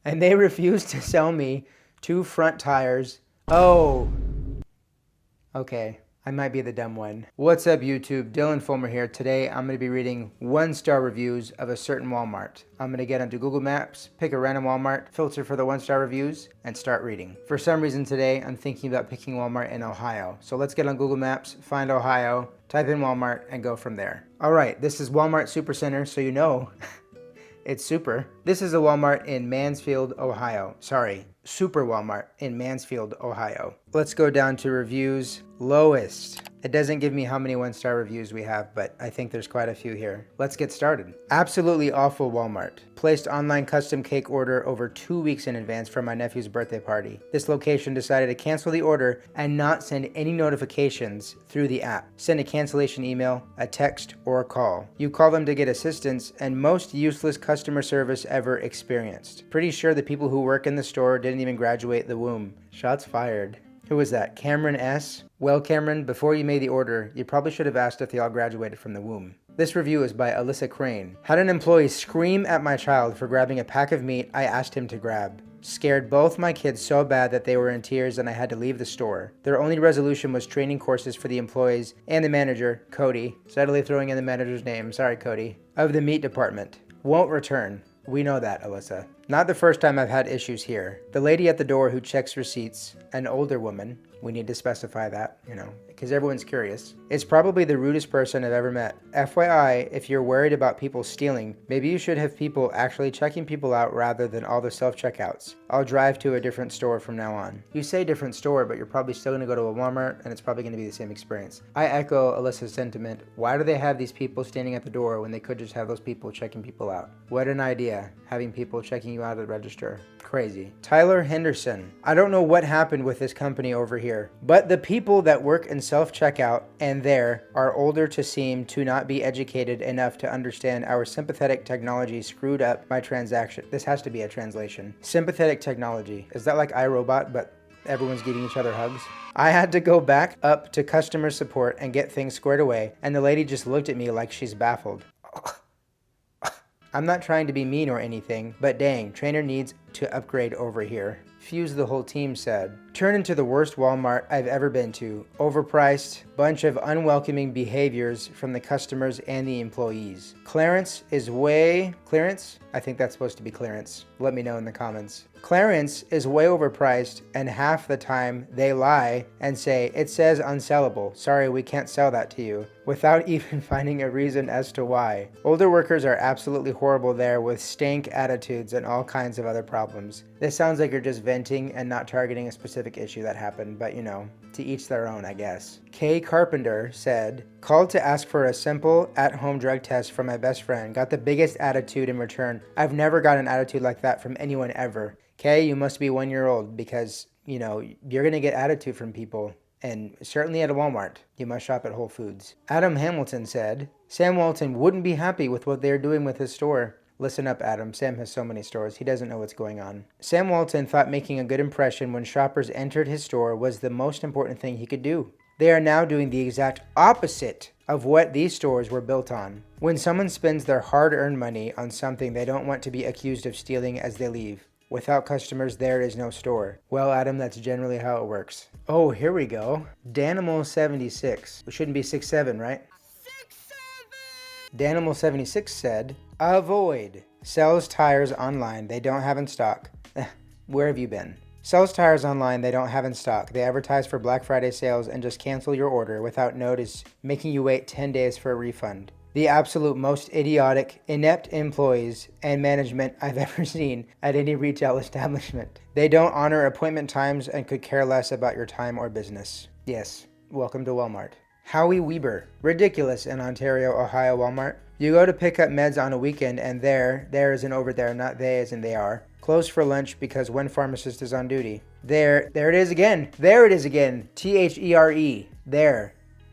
And they refused to sell me 2 front tires. Oh, okay. I might be the dumb one. What's up, YouTube? Dylan Fulmer here. Today, I'm going to be reading 1-star reviews of a certain Walmart. I'm going to get onto Google Maps, pick a random Walmart, filter for the 1-star reviews, and start reading. For some reason today, I'm thinking about picking Walmart in Ohio. So let's get on Google Maps, find Ohio, type in Walmart, and go from there. All right, this is Walmart Supercenter, so you know it's super. This is a Walmart in Mansfield, Ohio. Sorry, Super Walmart in Mansfield, Ohio. Let's go down to reviews. Lowest. It doesn't give me how many 1-star reviews we have, but I think there's quite a few here. Let's get started. Absolutely awful Walmart. Placed online custom cake order over 2 weeks in advance for my nephew's birthday party. This location decided to cancel the order and not send any notifications through the app. Send a cancellation email, a text, or a call. You call them to get assistance, and most useless customer service ever experienced. Pretty sure the people who work in the store didn't even graduate the womb. Shots fired. Who was that? Cameron S? Well, Cameron, before you made the order, you probably should have asked if they all graduated from the womb. This review is by Alyssa Crane. Had an employee scream at my child for grabbing a pack of meat I asked him to grab. Scared both my kids so bad that they were in tears and I had to leave the store. Their only resolution was training courses for the employees and the manager, Cody, steadily throwing in the manager's name, sorry Cody, of the meat department. Won't return. We know that, Alyssa. Not the first time I've had issues here. The lady at the door who checks receipts, an older woman, we need to specify that, because everyone's curious. It's probably the rudest person I've ever met. FYI, if you're worried about people stealing, maybe you should have people actually checking people out rather than all the self-checkouts. I'll drive to a different store from now on. You say different store, but you're probably still going to go to a Walmart, and it's probably going to be the same experience. I echo Alyssa's sentiment. Why do they have these people standing at the door when they could just have those people checking people out? What an idea, having people checking you out at the register. Crazy. Tyler Henderson. I don't know what happened with this company over here, but the people that work in self-checkout and there are older to seem to not be educated enough to understand our sympathetic technology screwed up my transaction. This has to be a translation. Sympathetic technology. Is that like iRobot, but everyone's giving each other hugs? I had to go back up to customer support and get things squared away, and the lady just looked at me like she's baffled. I'm not trying to be mean or anything, but dang, trainer needs to upgrade over here. Fuse the whole team said. Turn into the worst Walmart I've ever been to. Overpriced, bunch of unwelcoming behaviors from the customers and the employees. Clearance? I think that's supposed to be clearance. Let me know in the comments. Clearance is way overpriced, and half the time they lie and say, it says unsellable. Sorry, we can't sell that to you, without even finding a reason as to why. Older workers are absolutely horrible there with stank attitudes and all kinds of other problems. This sounds like you're just venting and not targeting a specific issue that happened, but to each their own, I guess. Kay Carpenter said, called to ask for a simple at-home drug test from my best friend. Got the biggest attitude in return. I've never got an attitude like that from anyone ever. Kay, you must be 1 year old because, you're going to get attitude from people. And certainly at a Walmart. You must shop at Whole Foods. Adam Hamilton said, Sam Walton wouldn't be happy with what they're doing with his store. Listen up, Adam. Sam has so many stores. He doesn't know what's going on. Sam Walton thought making a good impression when shoppers entered his store was the most important thing he could do. They are now doing the exact opposite of what these stores were built on. When someone spends their hard-earned money on something they don't want to be accused of stealing as they leave. Without customers, there is no store. Well, Adam, that's generally how it works. Oh, here we go. Danimal76. It shouldn't be 6'7", right? 6'7". Danimal76 said, avoid. Sells tires online they don't have in stock. Where have you been? Sells tires online they don't have in stock. They advertise for Black Friday sales and just cancel your order without notice, making you wait 10 days for a refund. The absolute most idiotic, inept employees and management I've ever seen at any retail establishment. They don't honor appointment times and could care less about your time or business. Yes, welcome to Walmart. Howie Weber. Ridiculous in Ontario, Ohio Walmart. You go to pick up meds on a weekend and there as in over there, not they as in they are. Closed for lunch because one pharmacist is on duty. There it is again. There it is again. THERE.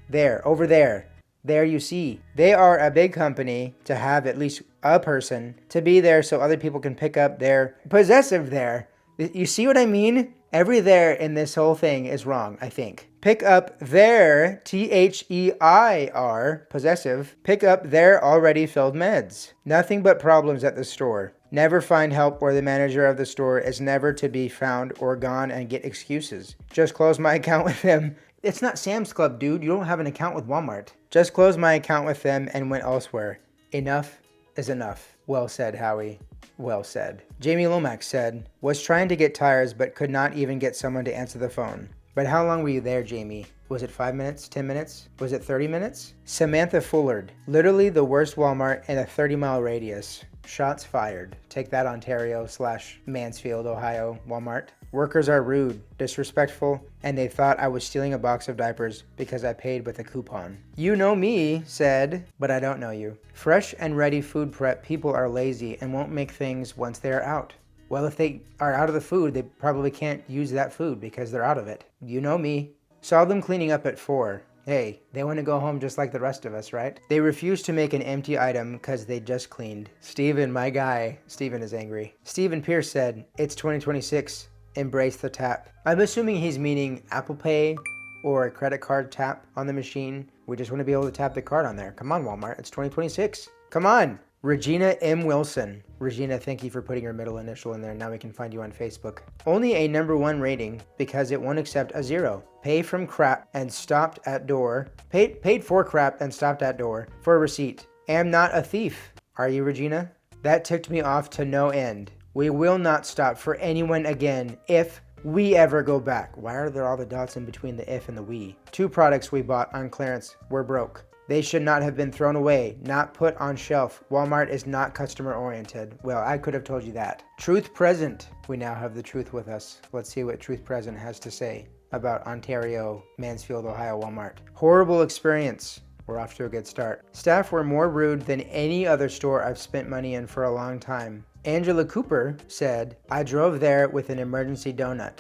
There, over there. There you see. They are a big company to have at least a person to be there so other people can pick up their possessive there. You see what I mean? Every there in this whole thing is wrong, I think. Pick up their, THEIR, possessive, pick up their already filled meds. Nothing but problems at the store. Never find help where the manager of the store is never to be found or gone and get excuses. Just close my account with them. It's not Sam's Club, dude. You don't have an account with Walmart. Just close my account with them and went elsewhere. Enough is enough. Well said, Howie. Well said. Jamie Lomax said, was trying to get tires but could not even get someone to answer the phone. But how long were you there, Jamie? Was it 5 minutes? 10 minutes? Was it 30 minutes? Samantha Fullard. Literally the worst Walmart in a 30-mile radius. Shots fired. Take that, Ontario/Mansfield, Ohio, Walmart. Workers are rude, disrespectful, and they thought I was stealing a box of diapers because I paid with a coupon. You know me, said, but I don't know you. Fresh and ready food prep people are lazy and won't make things once they are out. Well, if they are out of the food, they probably can't use that food because they're out of it. You know me. Saw them cleaning up at 4. Hey, they want to go home just like the rest of us, right? They refuse to make an empty item because they just cleaned. Steven, my guy. Steven is angry. Stephen Pierce said, it's 2026. Embrace the tap. I'm assuming he's meaning Apple Pay or a credit card tap on the machine. We just want to be able to tap the card on there. Come on, Walmart. It's 2026. Come on. Regina M. Wilson. Regina, thank you for putting your middle initial in there. Now we can find you on Facebook. Only a #1 rating because it won't accept a 0. Pay from crap and stopped at door. Paid for crap and stopped at door for a receipt. Am not a thief. Are you, Regina? That ticked me off to no end. We will not stop for anyone again if we ever go back. Why are there all the dots in between the if and the we? 2 products we bought on clearance were broke. They should not have been thrown away, not put on shelf. Walmart is not customer oriented. Well, I could have told you that. Truth Present. We now have the truth with us. Let's see what Truth Present has to say about Ontario, Mansfield, Ohio Walmart. Horrible experience. We're off to a good start. Staff were more rude than any other store I've spent money in for a long time. Angela Cooper said, I drove there with an emergency donut.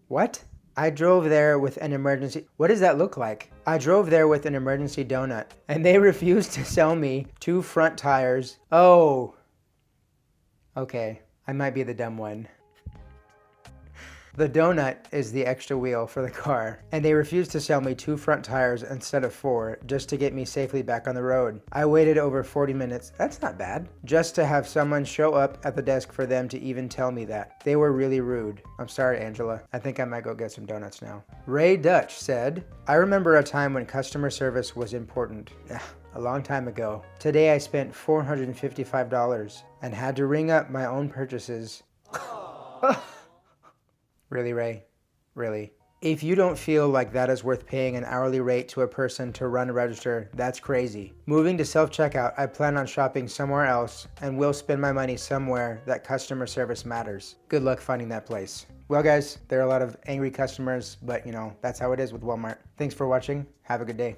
What? I drove there with an emergency... What does that look like? I drove there with an emergency donut, and they refused to sell me 2 front tires. Oh. Okay, I might be the dumb one. The donut is the extra wheel for the car, and they refused to sell me 2 front tires instead of 4 just to get me safely back on the road. I waited over 40 minutes, that's not bad, just to have someone show up at the desk for them to even tell me that. They were really rude. I'm sorry, Angela. I think I might go get some donuts now. Ray Dutch said, I remember a time when customer service was important. A long time ago. Today I spent $455 and had to ring up my own purchases. Really, Ray? Really? If you don't feel like that is worth paying an hourly rate to a person to run a register, that's crazy. Moving to self-checkout, I plan on shopping somewhere else and will spend my money somewhere that customer service matters. Good luck finding that place. Well, guys, there are a lot of angry customers, but you know, that's how it is with Walmart. Thanks for watching. Have a good day.